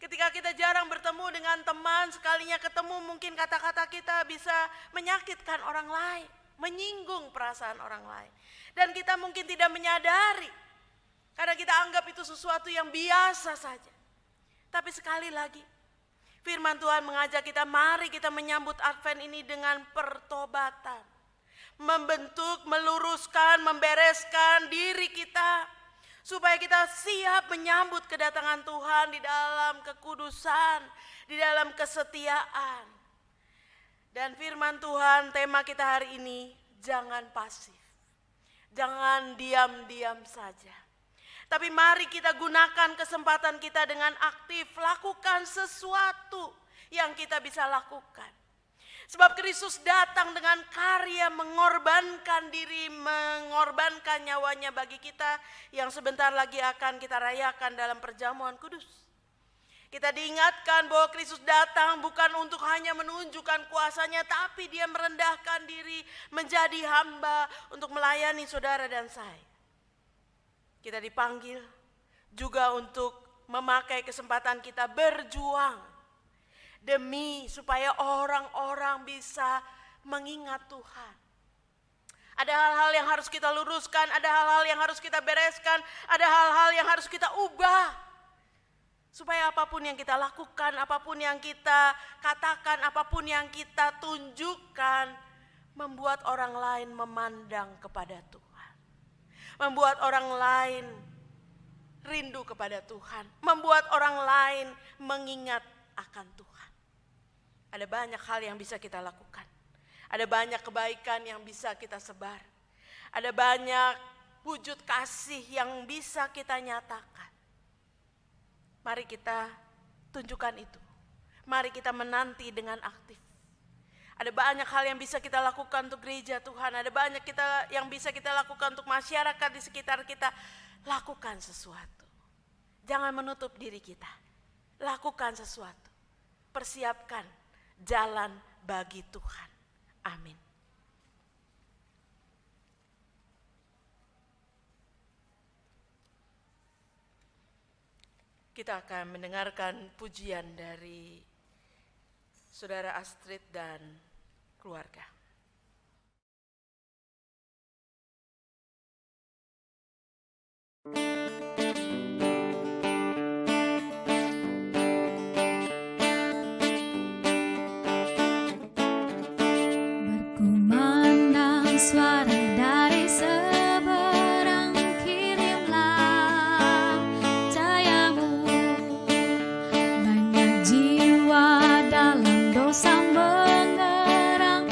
Ketika kita jarang bertemu dengan teman, sekalinya ketemu mungkin kata-kata kita bisa menyakitkan orang lain, menyinggung perasaan orang lain. Dan kita mungkin tidak menyadari, karena kita anggap itu sesuatu yang biasa saja. Tapi sekali lagi, firman Tuhan mengajak kita, mari kita menyambut Advent ini dengan pertobatan. Membentuk, meluruskan, membereskan diri kita, supaya kita siap menyambut kedatangan Tuhan di dalam kekudusan, di dalam kesetiaan. Dan firman Tuhan, tema kita hari ini, jangan pasif. Jangan diam-diam saja. Tapi mari kita gunakan kesempatan kita dengan aktif, lakukan sesuatu yang kita bisa lakukan. Sebab Kristus datang dengan karya mengorbankan diri, mengorbankan nyawanya bagi kita yang sebentar lagi akan kita rayakan dalam perjamuan kudus. Kita diingatkan bahwa Kristus datang bukan untuk hanya menunjukkan kuasanya, tapi dia merendahkan diri menjadi hamba untuk melayani saudara dan saya. Kita dipanggil juga untuk memakai kesempatan kita berjuang demi supaya orang-orang bisa mengingat Tuhan. Ada hal-hal yang harus kita luruskan, ada hal-hal yang harus kita bereskan, ada hal-hal yang harus kita ubah. Supaya apapun yang kita lakukan, apapun yang kita katakan, apapun yang kita tunjukkan, membuat orang lain memandang kepada Tuhan. Membuat orang lain rindu kepada Tuhan. Membuat orang lain mengingat akan Tuhan. Ada banyak hal yang bisa kita lakukan. Ada banyak kebaikan yang bisa kita sebar. Ada banyak wujud kasih yang bisa kita nyatakan. Mari kita tunjukkan itu. Mari kita menanti dengan aktif. Ada banyak hal yang bisa kita lakukan untuk gereja Tuhan. Ada banyak yang bisa kita lakukan untuk masyarakat di sekitar kita. Lakukan sesuatu. Jangan menutup diri kita. Lakukan sesuatu. Persiapkan jalan bagi Tuhan. Amin. Kita akan mendengarkan pujian dari Saudara Astrid dan keluarga. Berkumandang suara dari seberang, kirimlah cahayamu. Banyak jiwa dalam dosa mengerang,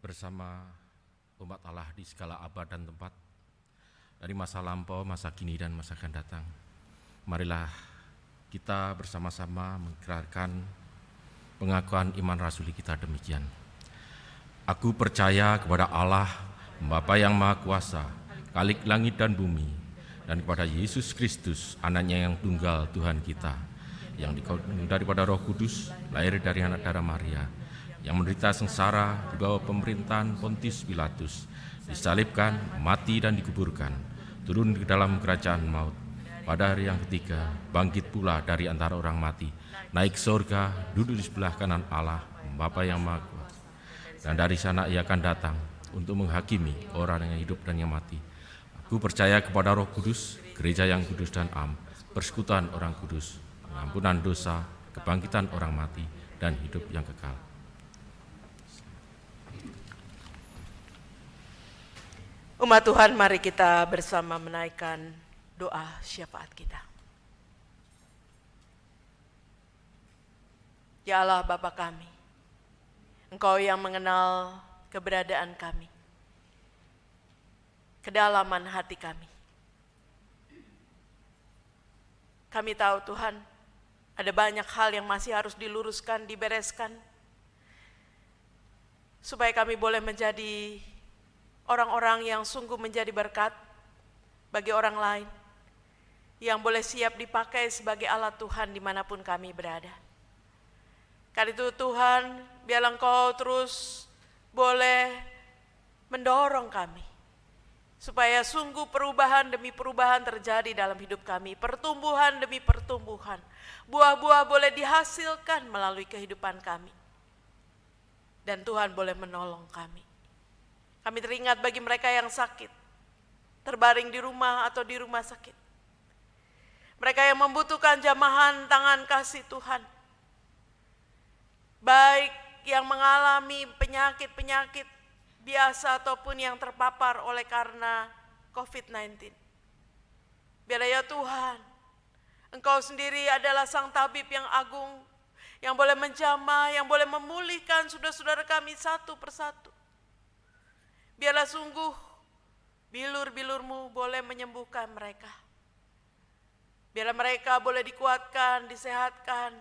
bersama umat Allah di segala abad dan tempat, dari masa lampau, masa kini, dan masa akan datang. Marilah kita bersama-sama mengikrarkan pengakuan iman rasuli kita demikian. Aku percaya kepada Allah, Bapa yang Maha Kuasa, Khalik langit dan bumi, dan kepada Yesus Kristus, anaknya yang tunggal Tuhan kita, yang dikandung daripada Roh Kudus, lahir dari anak darah Maria, yang menderita sengsara di bawah pemerintahan Pontius Pilatus, disalibkan, mati dan dikuburkan, turun ke dalam kerajaan maut, pada hari yang ketiga bangkit pula dari antara orang mati, naik surga, duduk di sebelah kanan Allah, Bapa yang Maha Kuasa, dan dari sana ia akan datang untuk menghakimi orang yang hidup dan yang mati. Aku percaya kepada Roh Kudus, gereja yang kudus dan am, persekutuan orang kudus, pengampunan dosa, kebangkitan orang mati, dan hidup yang kekal. Umat Tuhan, mari kita bersama menaikkan doa syafaat kita. Ya Allah Bapa kami, Engkau yang mengenal keberadaan kami, kedalaman hati kami. Kami tahu Tuhan, ada banyak hal yang masih harus diluruskan, dibereskan, supaya kami boleh menjadi orang-orang yang sungguh menjadi berkat bagi orang lain, yang boleh siap dipakai sebagai alat Tuhan dimanapun kami berada. Karena itu Tuhan, biarlah Engkau terus boleh mendorong kami, supaya sungguh perubahan demi perubahan terjadi dalam hidup kami, pertumbuhan demi pertumbuhan, buah-buah boleh dihasilkan melalui kehidupan kami. Dan Tuhan boleh menolong kami. Kami teringat bagi mereka yang sakit, terbaring di rumah atau di rumah sakit. Mereka yang membutuhkan jamahan tangan kasih Tuhan. Baik yang mengalami penyakit-penyakit biasa ataupun yang terpapar oleh karena COVID-19. Biarlah ya Tuhan, Engkau sendiri adalah Sang Tabib yang agung, yang boleh menjamah, yang boleh memulihkan saudara-saudara kami satu persatu. Biarlah sungguh bilur-bilur-Mu boleh menyembuhkan mereka. Biarlah mereka boleh dikuatkan, disehatkan,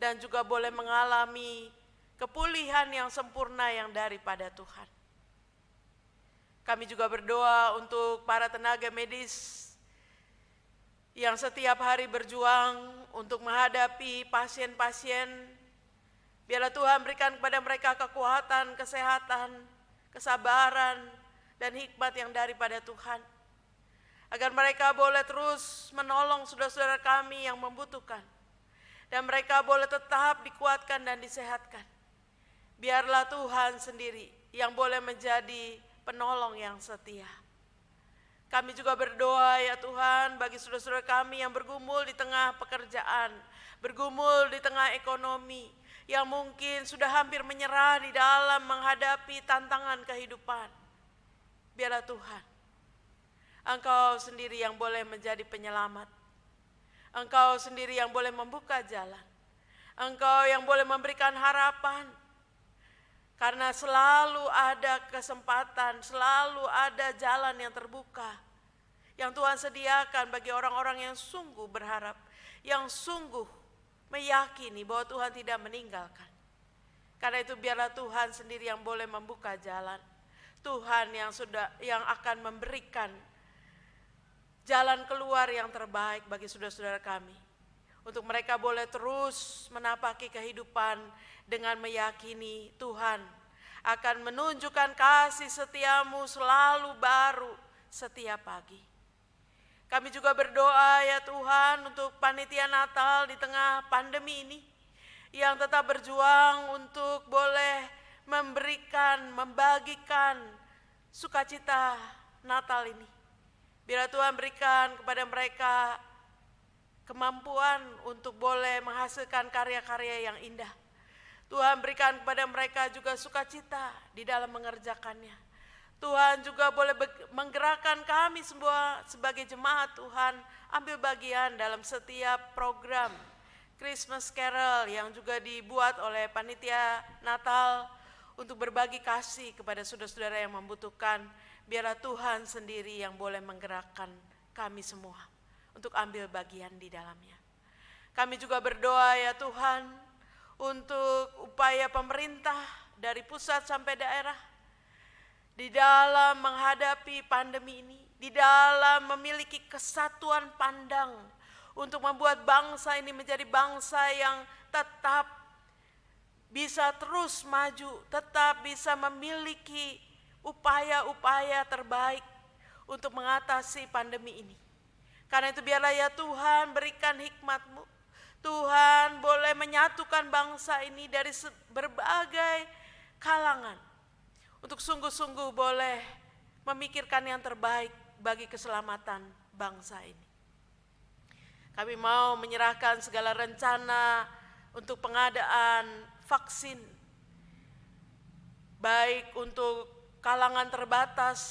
dan juga boleh mengalami kepulihan yang sempurna yang daripada Tuhan. Kami juga berdoa untuk para tenaga medis yang setiap hari berjuang untuk menghadapi pasien-pasien. Biarlah Tuhan berikan kepada mereka kekuatan, kesehatan, kesabaran, dan hikmat yang daripada Tuhan, agar mereka boleh terus menolong saudara-saudara kami yang membutuhkan, dan mereka boleh tetap dikuatkan dan disehatkan. Biarlah Tuhan sendiri yang boleh menjadi penolong yang setia. Kami juga berdoa ya Tuhan bagi saudara-saudara kami yang bergumul di tengah pekerjaan, bergumul di tengah ekonomi, yang mungkin sudah hampir menyerah di dalam menghadapi tantangan kehidupan. Biarlah Tuhan, Engkau sendiri yang boleh menjadi penyelamat. Engkau sendiri yang boleh membuka jalan. Engkau yang boleh memberikan harapan. Karena selalu ada kesempatan, selalu ada jalan yang terbuka, yang Tuhan sediakan bagi orang-orang yang sungguh berharap, yang sungguh meyakini bahwa Tuhan tidak meninggalkan. Karena itu biarlah Tuhan sendiri yang boleh membuka jalan. Tuhan yang akan memberikan jalan keluar yang terbaik bagi saudara-saudara kami. Untuk mereka boleh terus menapaki kehidupan dengan meyakini Tuhan akan menunjukkan kasih setiamu selalu baru setiap pagi. Kami juga berdoa ya Tuhan untuk panitia Natal di tengah pandemi ini, yang tetap berjuang untuk boleh memberikan, membagikan sukacita Natal ini. Biarlah Tuhan berikan kepada mereka kemampuan untuk boleh menghasilkan karya-karya yang indah. Tuhan berikan kepada mereka juga sukacita di dalam mengerjakannya. Tuhan juga boleh menggerakkan kami semua sebagai jemaat Tuhan ambil bagian dalam setiap program Christmas Carol yang juga dibuat oleh panitia Natal untuk berbagi kasih kepada saudara-saudara yang membutuhkan. Biarlah Tuhan sendiri yang boleh menggerakkan kami semua untuk ambil bagian di dalamnya. Kami juga berdoa ya Tuhan untuk upaya pemerintah dari pusat sampai daerah di dalam menghadapi pandemi ini, di dalam memiliki kesatuan pandang untuk membuat bangsa ini menjadi bangsa yang tetap bisa terus maju, tetap bisa memiliki upaya-upaya terbaik untuk mengatasi pandemi ini. Karena itu biarlah ya Tuhan berikan hikmat-Mu. Tuhan boleh menyatukan bangsa ini dari berbagai kalangan untuk sungguh-sungguh boleh memikirkan yang terbaik bagi keselamatan bangsa ini. Kami mau menyerahkan segala rencana untuk pengadaan vaksin, baik untuk kalangan terbatas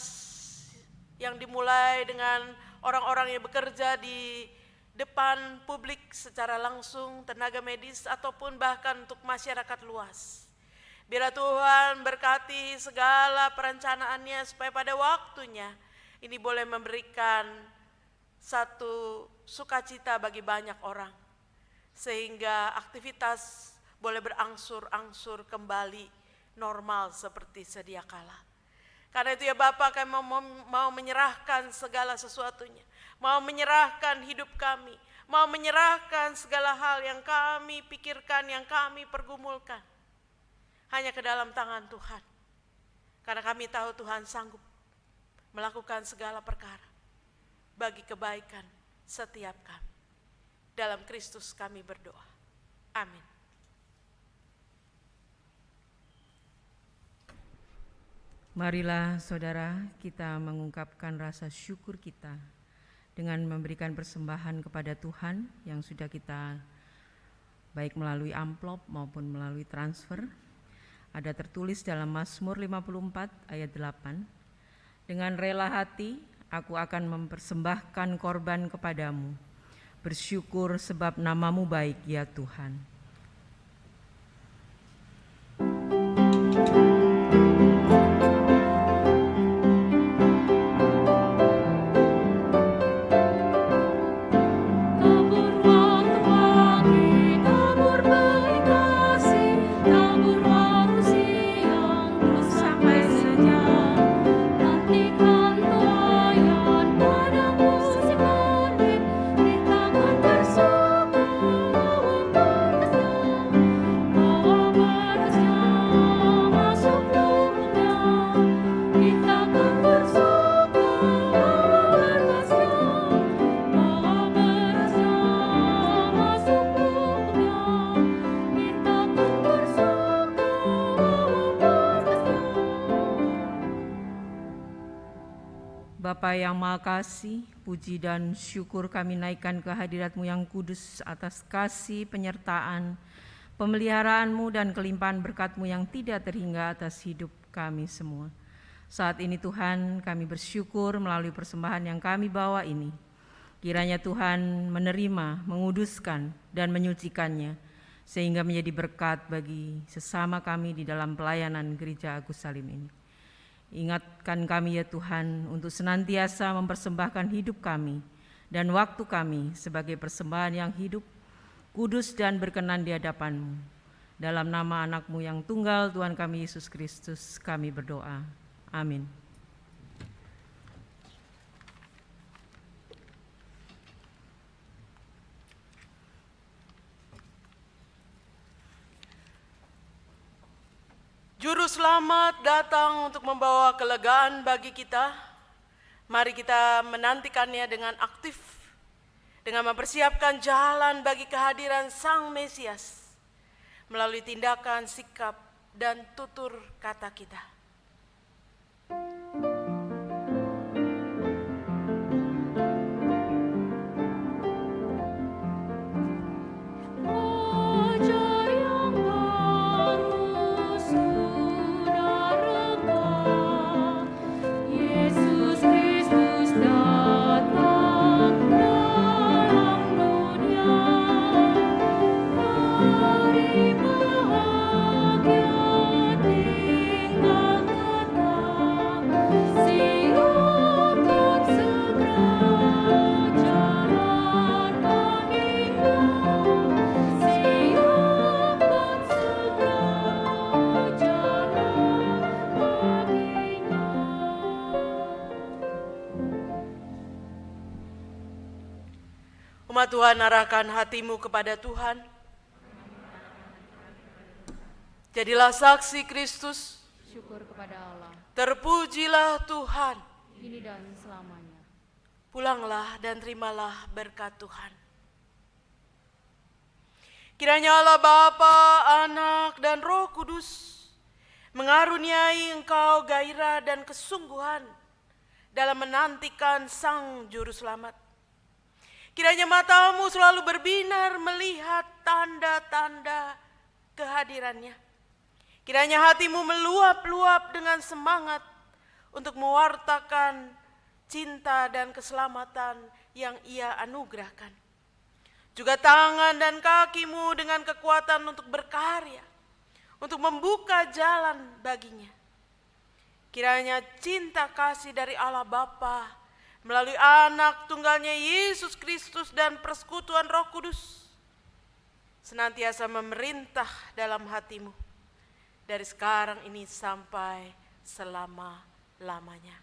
yang dimulai dengan orang-orang yang bekerja di depan publik secara langsung, tenaga medis, ataupun bahkan untuk masyarakat luas. Biarlah Tuhan berkati segala perencanaannya supaya pada waktunya ini boleh memberikan satu sukacita bagi banyak orang. Sehingga aktivitas boleh berangsur-angsur kembali normal seperti sedia kala. Karena itu ya Bapak, kami mau menyerahkan segala sesuatunya. Mau menyerahkan hidup kami. Mau menyerahkan segala hal yang kami pikirkan, yang kami pergumulkan. Hanya ke dalam tangan Tuhan. Karena kami tahu Tuhan sanggup melakukan segala perkara bagi kebaikan setiap kami. Dalam Kristus kami berdoa. Amin. Marilah saudara kita mengungkapkan rasa syukur kita dengan memberikan persembahan kepada Tuhan yang sudah kita baik melalui amplop maupun melalui transfer. Ada tertulis dalam Mazmur 54 ayat 8. Dengan rela hati aku akan mempersembahkan korban kepadamu. Bersyukur sebab nama-Mu baik ya Tuhan. Bapa yang Maha Kasih, puji dan syukur kami naikkan ke hadirat-Mu yang kudus atas kasih, penyertaan, pemeliharaan-Mu dan kelimpahan berkat-Mu yang tidak terhingga atas hidup kami semua. Saat ini Tuhan, kami bersyukur melalui persembahan yang kami bawa ini. Kiranya Tuhan menerima, menguduskan dan menyucikannya, sehingga menjadi berkat bagi sesama kami di dalam pelayanan Gereja Agus Salim ini. Ingatkan kami ya Tuhan untuk senantiasa mempersembahkan hidup kami dan waktu kami sebagai persembahan yang hidup, kudus dan berkenan di hadapan-Mu. Dalam nama anak-Mu yang tunggal Tuhan kami Yesus Kristus kami berdoa. Amin. Juru selamat datang untuk membawa kelegaan bagi kita. Mari kita menantikannya dengan aktif, dengan mempersiapkan jalan bagi kehadiran Sang Mesias melalui tindakan, sikap, dan tutur kata kita. Bahagia Jemaat Tuhan, arahkan hatimu kepada Tuhan. Jadilah saksi Kristus. Syukur kepada Allah, Terpujilah Tuhan. kini dan selamanya. Pulanglah dan terimalah berkat Tuhan. Kiranya Allah Bapa, Anak, dan Roh Kudus mengaruniai engkau gairah dan kesungguhan dalam menantikan Sang Juru Selamat. Kiranya matamu selalu berbinar melihat tanda-tanda kehadirannya. Kiranya hatimu meluap-luap dengan semangat untuk mewartakan cinta dan keselamatan yang Ia anugerahkan. Juga tangan dan kakimu dengan kekuatan untuk berkarya, untuk membuka jalan baginya. Kiranya cinta kasih dari Allah Bapa melalui Anak tunggalnya Yesus Kristus dan persekutuan Roh Kudus senantiasa memerintah dalam hatimu dari sekarang ini sampai selama-lamanya.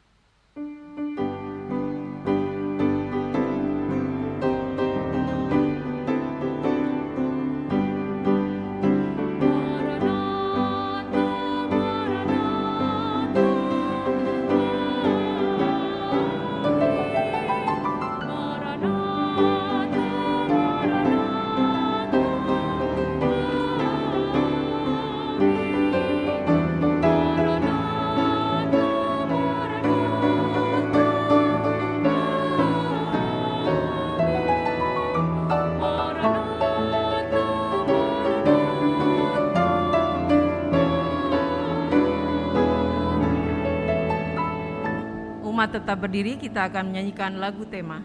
Umat tetap berdiri, kita akan menyanyikan lagu tema.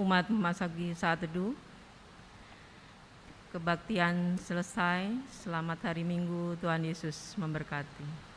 Umat memasuki saat teduh. Kebaktian selesai. Selamat hari Minggu, Tuhan Yesus memberkati.